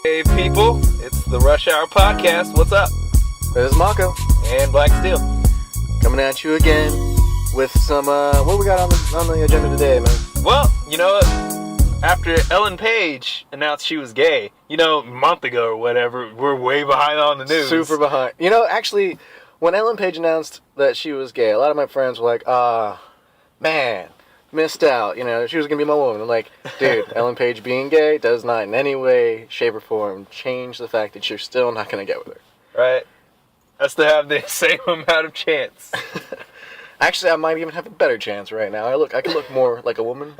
Hey people, it's the Rush Hour Podcast. What's up? This is Mako. And Black Steel. Coming at you again with some, what we got on the agenda today, man? Well, you know what? After Ellen Page announced she was gay, a month ago or whatever, we're way behind on the news. Super behind. Actually, when Ellen Page announced that she was gay, a lot of my friends were like, man, missed out. She was going to be my woman. I'm like, dude, Ellen Page being gay does not in any way, shape, or form change the fact that you're still not going to get with her. Right. I still have the same amount of chance. Actually, I might even have a better chance right now. I can look more like a woman.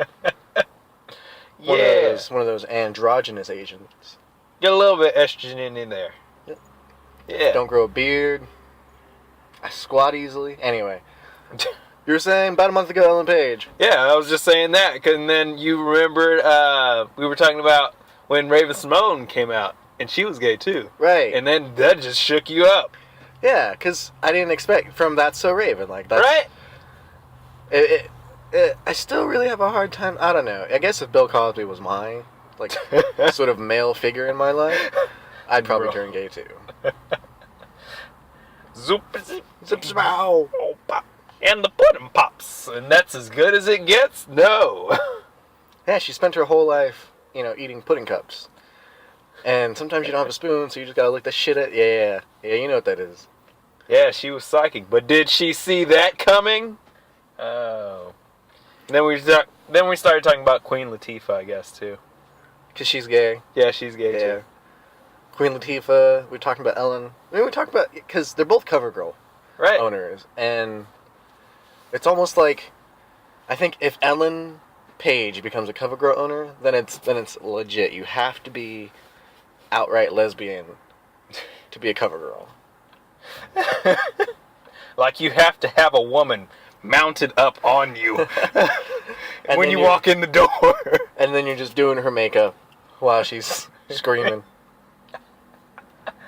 One of those androgynous Asians. Get a little bit estrogen in there. Yep. Yeah. Don't grow a beard. I squat easily. Anyway. You were saying about a month ago, Ellen Page. Yeah, I was just saying that. And then you remembered we were talking about when Raven-Symoné came out. And she was gay too. Right. And then that just shook you up. Yeah, because I didn't expect from That's So Raven. Like, that's, right? I still really have a hard time. I don't know. I guess if Bill Cosby was my, sort of male figure in my life, I'd probably turn gay too. Zoop, zip, zip, zow. Oh, pop. And the pudding pops. And that's as good as it gets? No. Yeah, she spent her whole life, eating pudding cups. And sometimes you don't have a spoon, so you just gotta lick the shit out. Yeah, you know what that is. Yeah, she was psychic. But did she see that coming? Oh. Then we started talking about Queen Latifah, I guess, too. Because she's gay. Yeah, she's gay, too. Queen Latifah, we were talking about Ellen. We talked about, because they're both CoverGirl owners. And it's almost like, I think if Ellen Page becomes a CoverGirl owner, then it's legit. You have to be outright lesbian to be a CoverGirl. Like you have to have a woman mounted up on you when you walk in the door. And then you're just doing her makeup while she's screaming.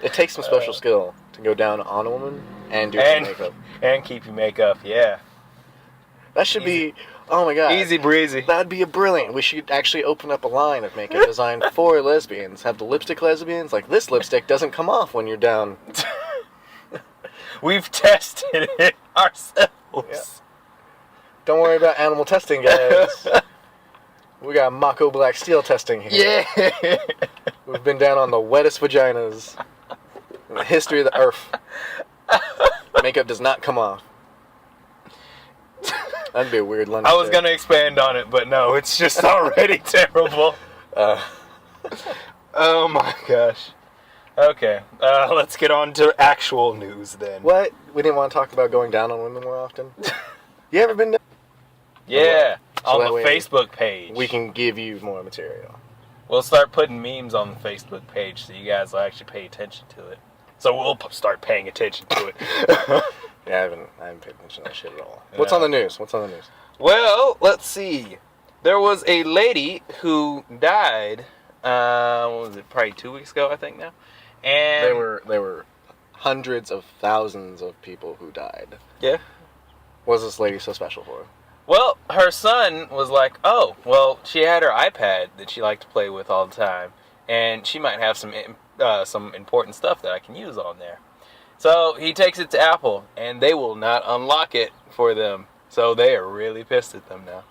It takes some special skill to go down on a woman and do her makeup. And keep your makeup, yeah. That should be, oh my god. Easy breezy. That'd be brilliant. We should actually open up a line of makeup designed for lesbians. Have the lipstick lesbians. Like, this lipstick doesn't come off when you're down. We've tested it ourselves. Yeah. Don't worry about animal testing, guys. We got Mako Black Steel testing here. Yeah. We've been down on the wettest vaginas in the history of the earth. Makeup does not come off. That'd be a weird lunch. I was going to expand on it, but no, it's just already terrible. Oh my gosh. Okay, let's get on to actual news then. What? We didn't want to talk about going down on women more often? You ever been down? Yeah, so on the Facebook page. We can give you more material. We'll start putting memes on the Facebook page so you guys will actually pay attention to it. So we'll start paying attention to it. Yeah, I haven't paid attention to that shit at all. What's on the news? Well, let's see. There was a lady who died, what was it, probably 2 weeks ago, I think now. And there were hundreds of thousands of people who died. Yeah. What was this lady so special for? Well, her son was like, oh, well, she had her iPad that she liked to play with all the time, and she might have some important stuff that I can use on there. So he takes it to Apple, and they will not unlock it for them. So they are really pissed at them now.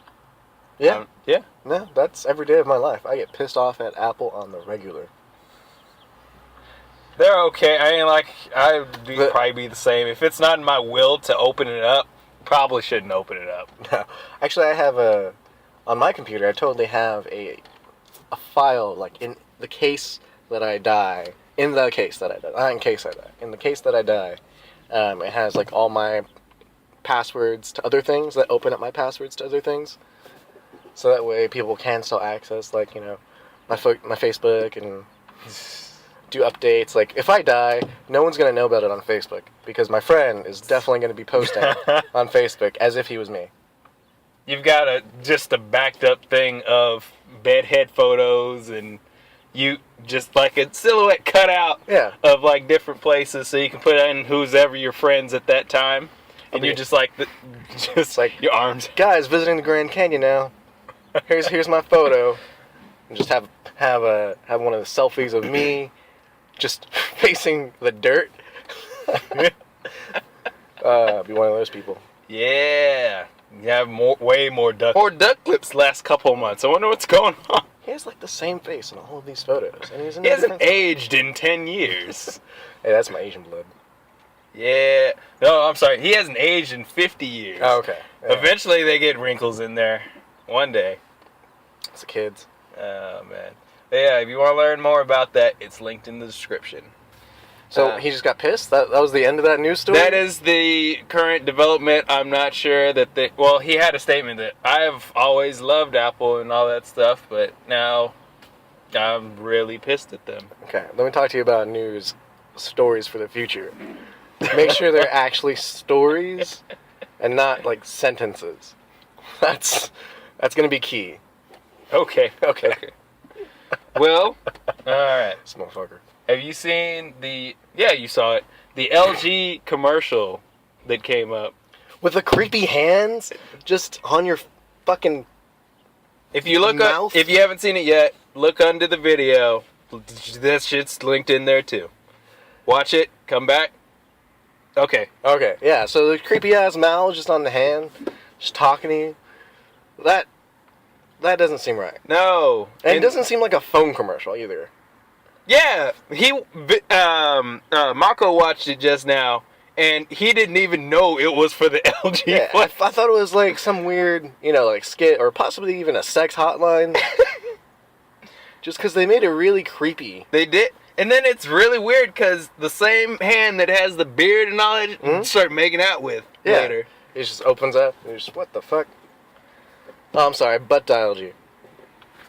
Yeah. Yeah. No, that's every day of my life. I get pissed off at Apple on the regular. They're okay. I mean, I'd probably be the same. If it's not in my will to open it up, probably shouldn't open it up. No. Actually, I have on my computer, I totally have a file, like, in the case that I die. In the case that I die. Not in case I die. In the case that I die. It has, like, all my passwords to other things that open up my passwords to other things. So that way people can still access, like, my Facebook and do updates. Like, if I die, no one's going to know about it on Facebook, because my friend is definitely going to be posting on Facebook as if he was me. You've got just a backed up thing of bedhead photos and you just like a silhouette cutout of like different places, so you can put in who's ever your friends at that time, and you're just like your arms. Guys, visiting the Grand Canyon now. Here's my photo. and just have one of the selfies of me just facing the dirt. Be one of those people. Yeah. You have way more duck clips last couple of months. I wonder what's going on. He has like the same face in all of these photos, and He hasn't aged in 10 years. Hey, that's my Asian blood. Yeah. No, I'm sorry. He hasn't aged in 50 years. Oh, okay. Yeah. Eventually they get wrinkles in there. One day. It's the kids. Oh, man. But yeah, if you want to learn more about that, it's linked in the description. So he just got pissed? That was the end of that news story? That is the current development. I'm not sure that well, he had a statement that I've always loved Apple and all that stuff, but now I'm really pissed at them. Okay, let me talk to you about news stories for the future. Make sure they're actually stories and not like sentences. That's going to be key. Okay. Well, alright. This motherfucker. Have you seen yeah, you saw it, the LG commercial that came up? With the creepy hands just on your fucking If you look mouth? if you haven't seen it yet, look under the video. That shit's linked in there too. Watch it, come back. Okay, yeah, so the creepy ass mouth just on the hand, just talking to you. That doesn't seem right. no. And it doesn't seem like a phone commercial either. Yeah, Mako watched it just now, and he didn't even know it was for the LG. Yeah, I thought it was like some weird, like skit or possibly even a sex hotline. Just because they made it really creepy. They did. And then it's really weird because the same hand that has the beard and all that start making out with later. It just opens up. And you're just, what the fuck? Oh, I'm sorry, butt dialed you.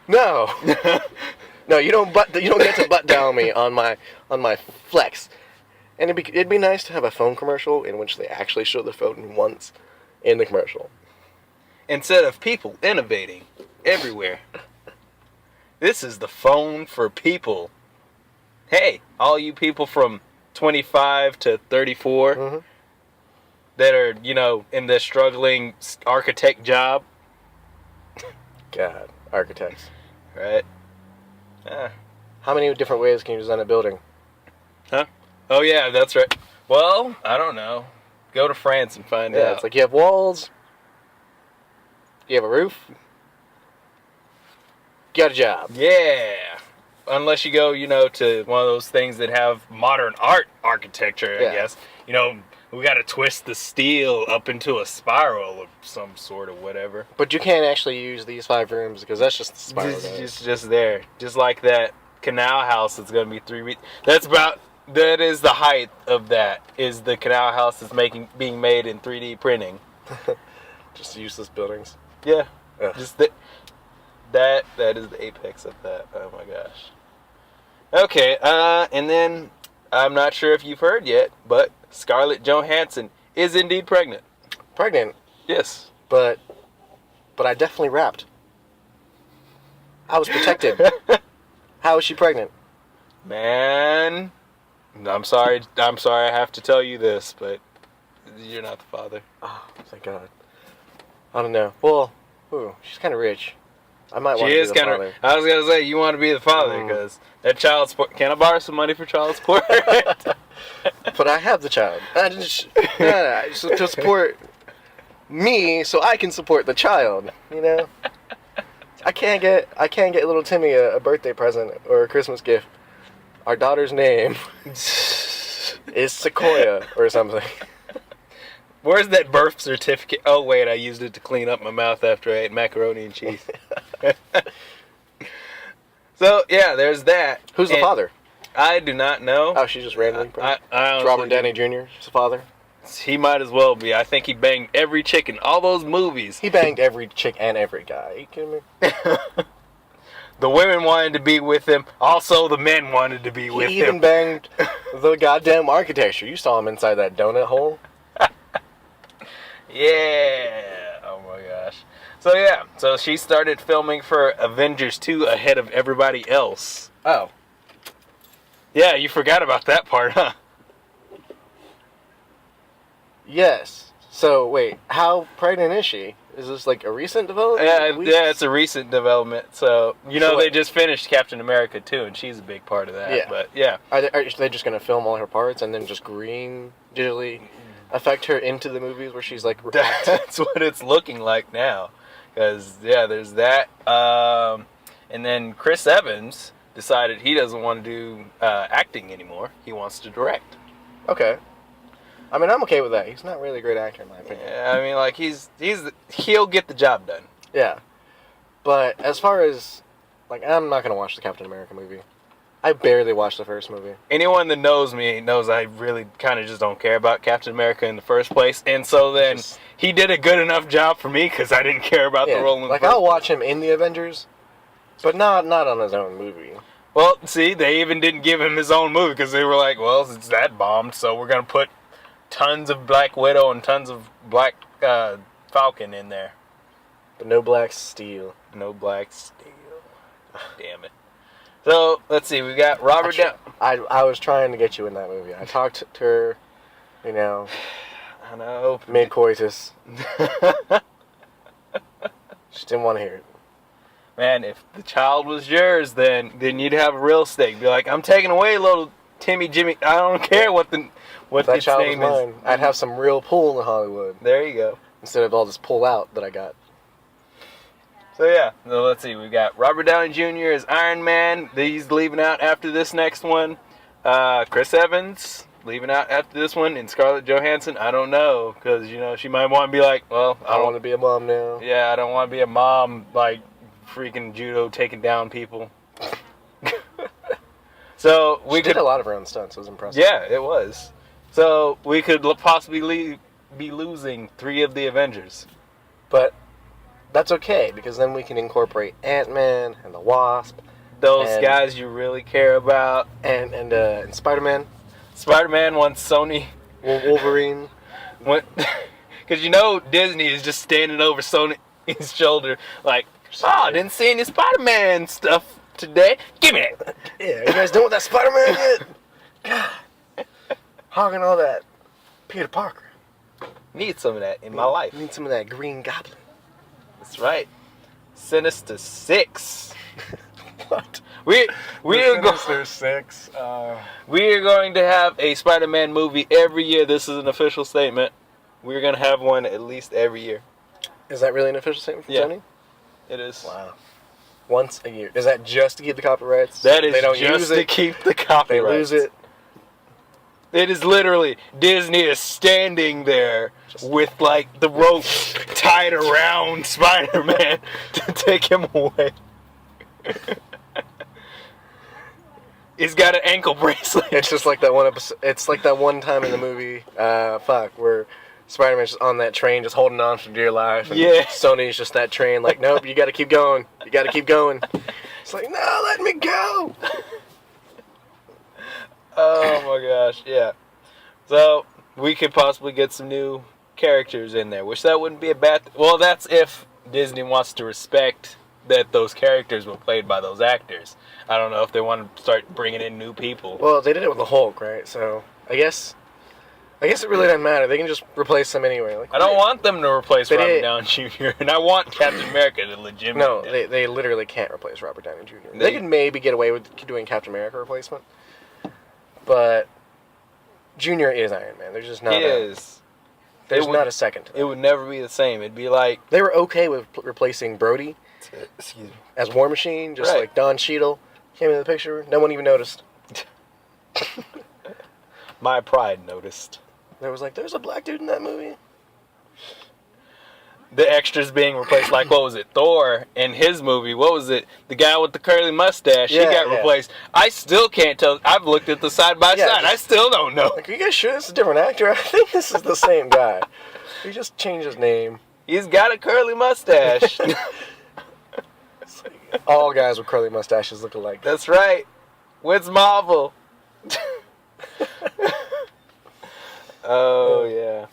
No. No, you don't get to butt dial me on my flex. And it'd be nice to have a phone commercial in which they actually show the phone once in the commercial. Instead of people innovating everywhere. This is the phone for people. Hey, all you people from 25 to 34 that are, in the struggling architect job. God, architects. Right? How many different ways can you design a building? Huh? Oh, yeah, that's right. Well, I don't know. Go to France and find out. Yeah, it's like you have walls. You have a roof. You got a job. Yeah. Unless you go, to one of those things that have modern art architecture, I guess. We got to twist the steel up into a spiral of some sort of whatever. But you can't actually use these 5 rooms because that's just the spiral. It's just there. Just like that canal house that's going to be 3 weeks. That is the height of that, is the canal house that's being made in 3D printing. Just useless buildings. Yeah. Ugh. Just that is the apex of that. Oh my gosh. Okay, and then I'm not sure if you've heard yet, but Scarlett Johansson is indeed pregnant. Pregnant? Yes. But I definitely rapped. I was protected. How is she pregnant? Man, I'm sorry I have to tell you this, but you're not the father. Oh, thank God. I don't know. Well, she's kind of rich. I might want to be the father. I was going to say, you want to be the father, because that child support... Can I borrow some money for child support? But I have the child. So to support me, so I can support the child, I can't get little Timmy a birthday present or a Christmas gift. Our daughter's name is Sequoia or something. Where's that birth certificate? Oh, wait, I used it to clean up my mouth after I ate macaroni and cheese. So, yeah, there's that. Who's the father? I do not know. Oh, she's just randomly pregnant? I Robert Downey Jr. is the father? He might as well be. I think he banged every chick in all those movies. He banged every chick and every guy. Are you kidding me? The women wanted to be with him. Also, the men wanted to be with him. He even banged the goddamn architecture. You saw him inside that donut hole. Yeah. Oh my gosh. So yeah. So she started filming for Avengers 2 ahead of everybody else. Oh. Yeah, you forgot about that part, huh? Yes. So wait, how pregnant is she? Is this like a recent development? Yeah, it's a recent development. So So they just finished Captain America 2, and she's a big part of that. Yeah. But yeah, Are they just gonna film all her parts and then just digitally affect her into the movies where she's like? that's what it's looking like now. Because there's that. And then Chris Evans decided he doesn't want to do acting anymore. He wants to direct. Okay. I mean, I'm okay with that. He's not really a great actor in my opinion. Yeah, I mean, like he'll get the job done. Yeah. But as far as like, I'm not gonna watch the Captain America movie. I barely watched the first movie. Anyone that knows me knows I really kind of just don't care about Captain America in the first place, and so then he did a good enough job for me because I didn't care about the role in the like first I'll watch him in the Avengers, but not on his own movie. Well, see, they even didn't give him his own movie because they were like, well, it's that bombed, so we're gonna put tons of Black Widow and tons of Black Falcon in there. But no Black Steel. No Black Steel. Damn it. So, let's see, we got Robert Downey. I was trying to get you in that movie. I talked to her, I know. Mid-coitus. She didn't want to hear it. Man, if the child was yours, then you'd have a real stake. Be like, I'm taking away little Timmy Jimmy. I don't care what its name is. I'd have some real pull in Hollywood. There you go. Instead of all this pull out that I got. So yeah, so let's see. We've got Robert Downey Jr. as Iron Man. He's leaving out after this next one. Chris Evans leaving out after this one. And Scarlett Johansson, I don't know. Because, she might want to be like, well, I don't want to be a mom now. Yeah, I don't want to be a mom, like, freaking judo taking down people. So we did a lot of her own stunts. It was impressive. Yeah, it was. So we could possibly be losing 3 of the Avengers. But that's okay, because then we can incorporate Ant-Man and the Wasp. Those guys you really care about. And Spider-Man. Spider-Man wants Sony. Wolverine. Because Disney is just standing over Sony's shoulder like, I didn't see any Spider-Man stuff today. Give me that. Yeah, you guys done with that Spider-Man yet? God. Hogging all that Peter Parker. Need some of that in my life. Need some of that Green Goblin. That's right. Sinister Six. What? Sinister Six. We are going to have a Spider-Man movie every year. This is an official statement. We're going to have one at least every year. Is that really an official statement from Sony? It is. Wow. Once a year. Is that just to keep the copyrights? That is just to keep the copyrights. They lose it. It is literally, Disney is standing there with, like, the ropes tied around Spider-Man to take him away. He's got an ankle bracelet. It's just like that one episode. It's like that one time in the movie, where Spider-Man's just on that train, just holding on for dear life. And Sony's just that train, like, nope, you gotta keep going. You gotta keep going. It's like, no, let me go. Oh my gosh, yeah. So, we could possibly get some new characters in there, which that wouldn't be a bad... Well, that's if Disney wants to respect that those characters were played by those actors. I don't know if they want to start bringing in new people. Well, they did it with the Hulk, right? So, I guess it really doesn't matter. They can just replace them anyway. Like, I don't want them to replace Robert Downey Jr., and I want Captain America to legitimately... No, they literally can't replace Robert Downey Jr. They can maybe get away with doing Captain America replacement. But Junior is Iron Man. There's just not. There's not a second to that. It would never be the same. It'd be like they were okay with replacing Brody as War Machine, just like Don Cheadle came into the picture. No one even noticed. My pride noticed. There was like, there's a black dude in that movie. The extras being replaced, like, what was it? Thor in his movie, what was it? The guy with the curly mustache, he got replaced. I still can't tell. I've looked at the side by side. I still don't know. Like, are you guys sure this is a different actor? I think this is the same guy. He just changed his name. He's got a curly mustache. All guys with curly mustaches look alike. That's right. Where's Marvel? Oh, yeah.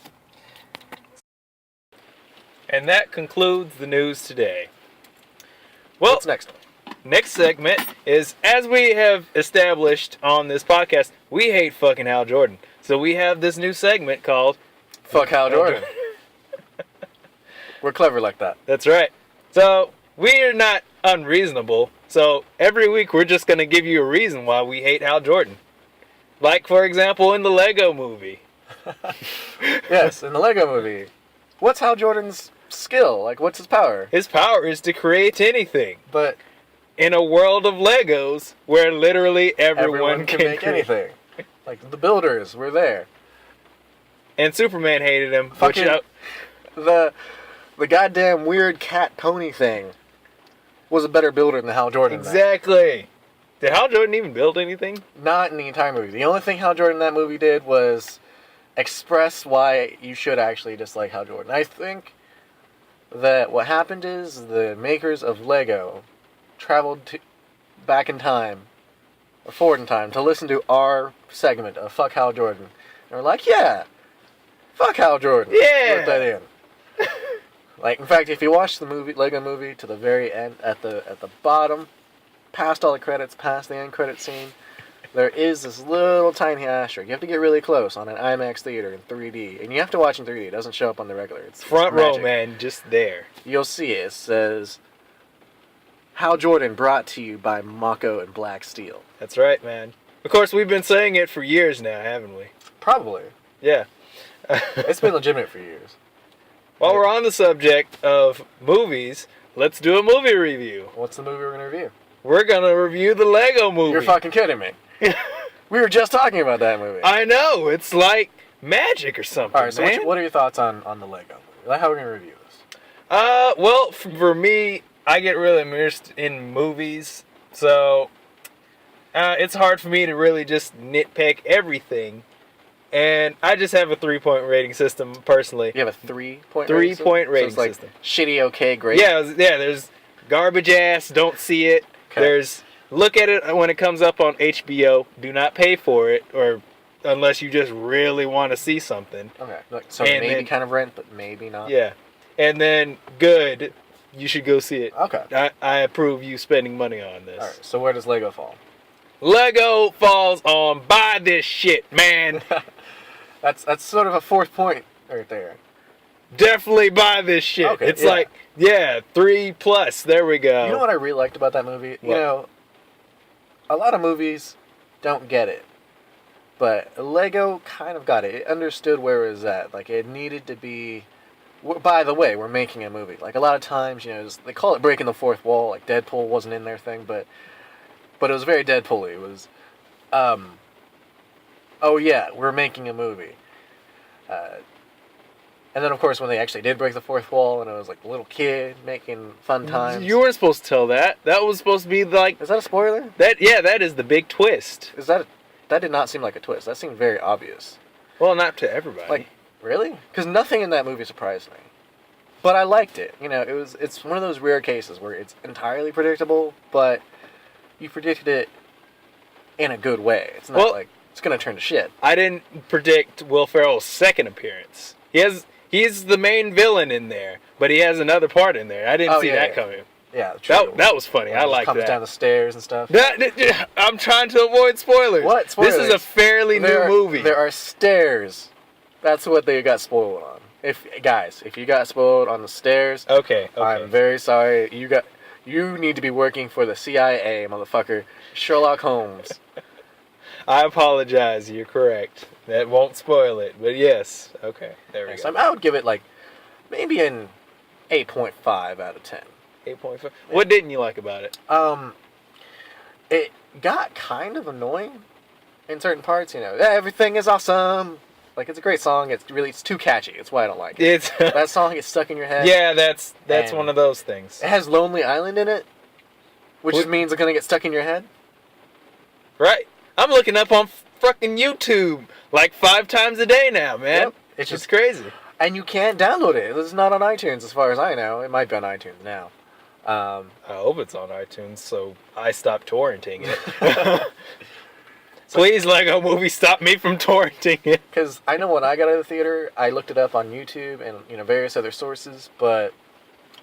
And that concludes the news today. Well, what's next? Next segment is, as we have established on this podcast, we hate fucking Hal Jordan. So we have this new segment called Fuck Hal Jordan. We're clever like that. That's right. So, we are not unreasonable. So, every week we're just going to give you a reason why we hate Hal Jordan. Like, for example, in the Lego movie. Yes, in the Lego movie. What's Hal Jordan's skill? Like, what's his power? His power is to create anything. But in a world of Legos where literally everyone can make anything. Like, the builders were there. And Superman hated him. Fucking the goddamn weird cat pony thing was a better builder than Hal Jordan. Exactly. Did Hal Jordan even build anything? Not in the entire movie. The only thing Hal Jordan in that movie did was express why you should actually dislike Hal Jordan. I think that what happened is the makers of Lego traveled back in time, or forward in time, to listen to our segment of Fuck Hal Jordan. And we're like, yeah, fuck Hal Jordan. Yeah. Put that in. Like, in fact, if you watch the Lego movie to the very end, at the bottom, past all the credits, past the end credit scene, there is this little tiny asterisk. You have to get really close on an IMAX theater in 3D. And you have to watch in 3D. It doesn't show up on the regular. It's front row, magic. man, just there. You'll see it. It says, Hal Jordan brought to you by Mako and Black Steel. That's right, man. Of course, we've been saying it for years now, haven't we? Probably. Yeah. It's been legitimate for years. While we're on the subject of movies, let's do a movie review. What's the movie we're going to review? We're going to review the Lego movie. You're fucking kidding me. We were just talking about that movie. I know. It's like magic or something, Alright, so man. what are your thoughts on the Lego movie? Like, how are we going to review this? Well, for me, I get really immersed in movies, so it's hard for me to really just nitpick everything. And I just have a 3-point rating system, personally. You have a 3-point rating system? 3-point rating so it's system. Like shitty, okay, great? Yeah, there's garbage ass, don't see it. Okay. There's look at it when it comes up on HBO. Do not pay for it, or unless you just really want to see something. Okay, so and maybe then, kind of rent, but maybe not. Yeah, and then good, you should go see it. Okay. I approve you spending money on this. Alright, so where does Lego fall? Lego falls on buy this shit, man. That's sort of a 4th point right there. Definitely buy this shit. Okay, it's like, 3+. There we go. You know what I really liked about that movie? What? You know, a lot of movies don't get it. But Lego kind of got it. It understood where it was at. Like, it needed to be... By the way, we're making a movie. Like, a lot of times, you know, they call it breaking the fourth wall. Like, Deadpool wasn't in their thing, but it was very Deadpool-y. It was, oh yeah, we're making a movie. And then, of course, when they actually did break the fourth wall, and it was like a little kid making fun times. You weren't supposed to tell that. That was supposed to be like... Is that a spoiler? That is the big twist. That did not seem like a twist. That seemed very obvious. Well, not to everybody. Like, really? Because nothing in that movie surprised me. But I liked it. You know, it's one of those rare cases where it's entirely predictable, but you predicted it in a good way. It's not like it's going to turn to shit. I didn't predict Will Ferrell's second appearance. He's the main villain in there, but he has another part in there. I didn't see that coming. Yeah, true. That was funny. I like that. Comes down the stairs and stuff. I'm trying to avoid spoilers. What? Spoilers? This is a fairly new movie. There are stairs. That's what they got spoiled on. If you got spoiled on the stairs, okay. I'm very sorry. You need to be working for the CIA, motherfucker. Sherlock Holmes. I apologize. You're correct. That won't spoil it. But yes. Okay. There we go. So I would give it like maybe an 8.5 out of 10. 8.5. Yeah. What didn't you like about it? It got kind of annoying in certain parts. You know, everything is awesome. Like, it's a great song. It's too catchy. It's why I don't like it. That song gets stuck in your head. Yeah, that's one of those things. It has Lonely Island in it, which means it's gonna get stuck in your head. Right. I'm looking up on fucking YouTube like 5 times a day now, man. Yep. It's just crazy. And you can't download it. It's not on iTunes, as far as I know. It might be on iTunes now. I hope it's on iTunes, so I stop torrenting it. Please, Lego Movie, stop me from torrenting it. Because I know when I got out of the theater, I looked it up on YouTube and various other sources, but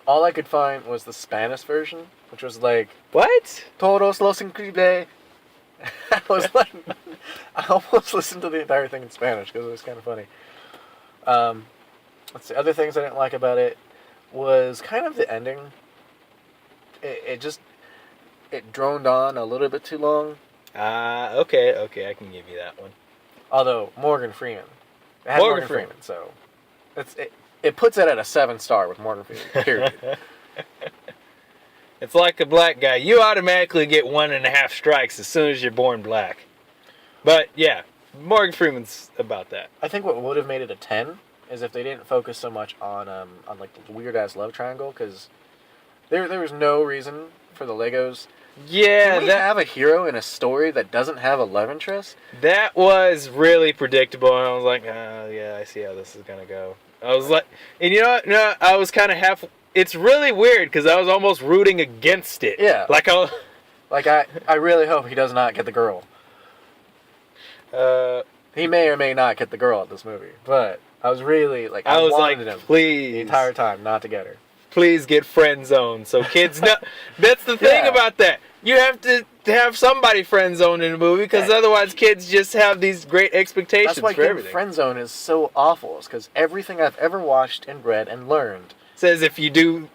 all I could find was the Spanish version, which was like, what? Todos los increíbles. I was like, I almost listened to the entire thing in Spanish because it was kind of funny. Let's see, other things I didn't like about it was kind of the ending. It droned on a little bit too long. Okay, I can give you that one. Although Morgan Freeman, it had Morgan Freeman, so it puts it at a 7-star with Morgan Freeman. Period. It's like a black guy. You automatically get 1.5 strikes as soon as you're born black. But yeah, Morgan Freeman's about that. I think what would have made it a 10 is if they didn't focus so much on like the weird ass love triangle, because there was no reason for the Legos. Yeah, Can we have a hero in a story that doesn't have a love interest? That was really predictable, and I was like, oh yeah, I see how this is gonna go. I was like, and you know what? No, I was kind of half. It's really weird because I was almost rooting against it. Yeah. Like I really hope he does not get the girl. He may or may not get the girl at this movie, but I was really like, I wanted him please, the entire time not to get her. Please get friend zoned so kids know. That's the thing about that. You have to have somebody friend zoned in a movie because otherwise kids just have these great expectations. That's why for everything. friend zone is so awful. It's because everything I've ever watched and read and learned says if you do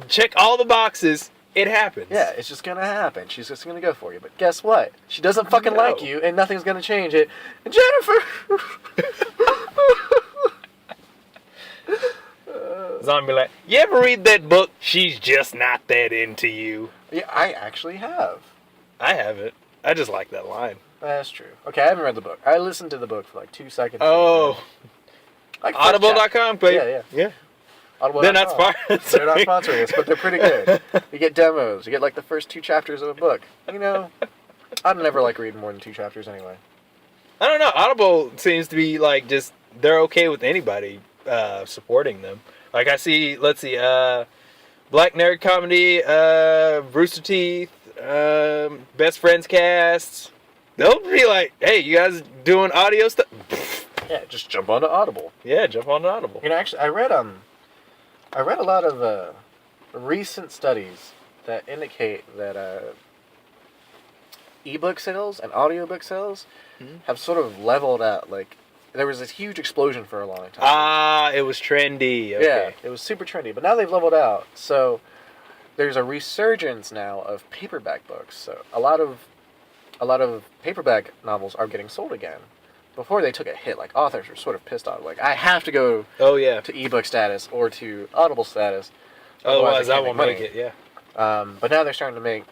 check all the boxes, it happens. Yeah, it's just gonna happen. She's just gonna go for you. But guess what? She doesn't fucking like you, and nothing's gonna change it. And Jennifer. Zombie like, you ever read that book? She's just not that into you. Yeah, I actually have. I haven't. I just like that line. That's true. Okay, I haven't read the book. I listened to the book for like 2 seconds. Oh. Like Audible.com, baby. Yeah. Audible.com. They're not sponsoring. They're not sponsoring us, but they're pretty good. You get demos. You get like the first 2 chapters of a book. You know, I'd never like reading more than 2 chapters anyway. I don't know. Audible seems to be like just, they're okay with anybody supporting them. Like I see, let's see, Black Nerd Comedy, Rooster Teeth, Best Friends Cast. They'll be like, hey, you guys doing audio stuff? Yeah, just jump onto Audible. Yeah, jump onto Audible. You know, actually, I read a lot of recent studies that indicate that ebook sales and audiobook sales have sort of leveled out. Like, there was this huge explosion for a long time. It was trendy. Okay. Yeah, it was super trendy, but now they've leveled out. So there's a resurgence now of paperback books. So a lot of paperback novels are getting sold again. Before they took a hit, like authors were sort of pissed off. Like, I have to go to ebook status or to Audible status. Otherwise I won't make it, yeah. But now they're starting to make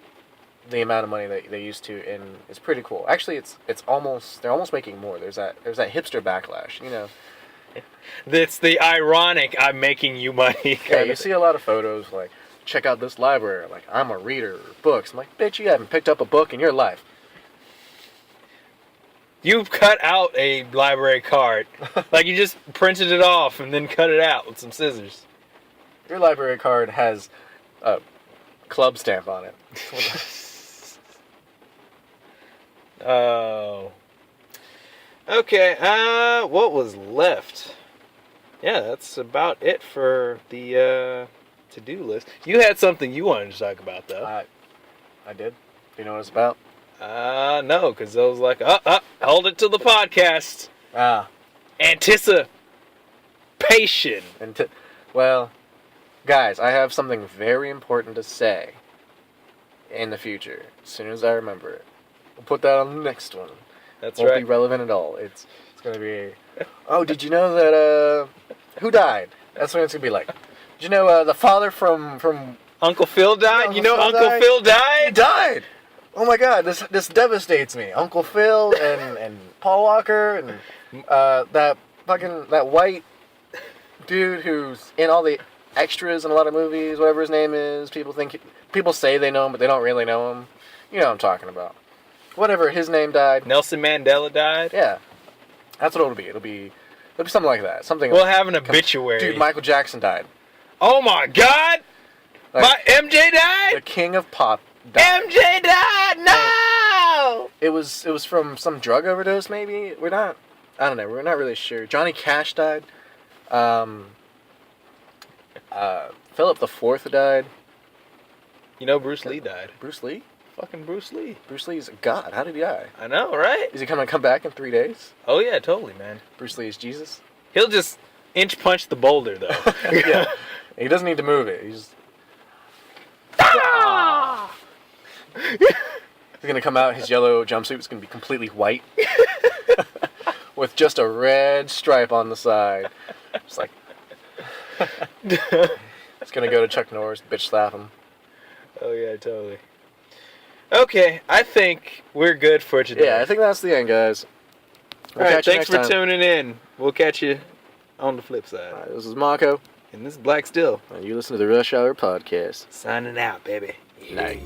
the amount of money that they used to, and it's pretty cool. Actually, they're almost making more. There's that hipster backlash, you know. It's the ironic I'm making you money. Yeah, you see a lot of photos like, check out this library. Like, I'm a reader of books. I'm like, bitch, you haven't picked up a book in your life. You've cut out a library card. Like, you just printed it off and then cut it out with some scissors. Your library card has a club stamp on it. Oh. Okay, what was left? Yeah, that's about it for the to-do list. You had something you wanted to talk about, though. I did. Do you know what it's about? No, because I was like, hold it to the podcast. Anticipation. Well, guys, I have something very important to say in the future, as soon as I remember it. We'll put that on the next one. That's Won't right. be relevant at all. It's going to be, oh, did you know that, who died? That's what it's going to be like. Did you know the father from Uncle Phil died? You know Uncle Uncle Phil He died? died! Oh my god, this devastates me. Uncle Phil and Paul Walker and that white dude who's in all the extras in a lot of movies, whatever his name is. People say they know him, but they don't really know him. You know what I'm talking about. Whatever, his name died. Nelson Mandela died? Yeah. That's what it'll be. It'll be something like that. Something. We'll have an obituary. Dude, Michael Jackson died. Oh my god! Like, My MJ died? The king of pop died. MJ died! No! It was from some drug overdose, maybe? I don't know. We're not really sure. Johnny Cash died. Philip IV died. You know Bruce Lee died. Bruce Lee? Fucking Bruce Lee. Bruce Lee's a god. How did he die? I know, right? Is he gonna come back in 3 days? Oh yeah, totally, man. Bruce Lee is Jesus? He'll just inch punch the boulder, though. Yeah. He doesn't need to move it. He's gonna come out. His yellow jumpsuit is gonna be completely white, with just a red stripe on the side. It's like it's gonna go to Chuck Norris, bitch slap him. Oh yeah, totally. Okay, I think we're good for today. Yeah, I think that's the end, guys. All right, thanks for tuning in. We'll catch you on the flip side. All right, this is Marco. And this is Black Still. And you listen to the Rush Hour Podcast. Signing out, baby. Night.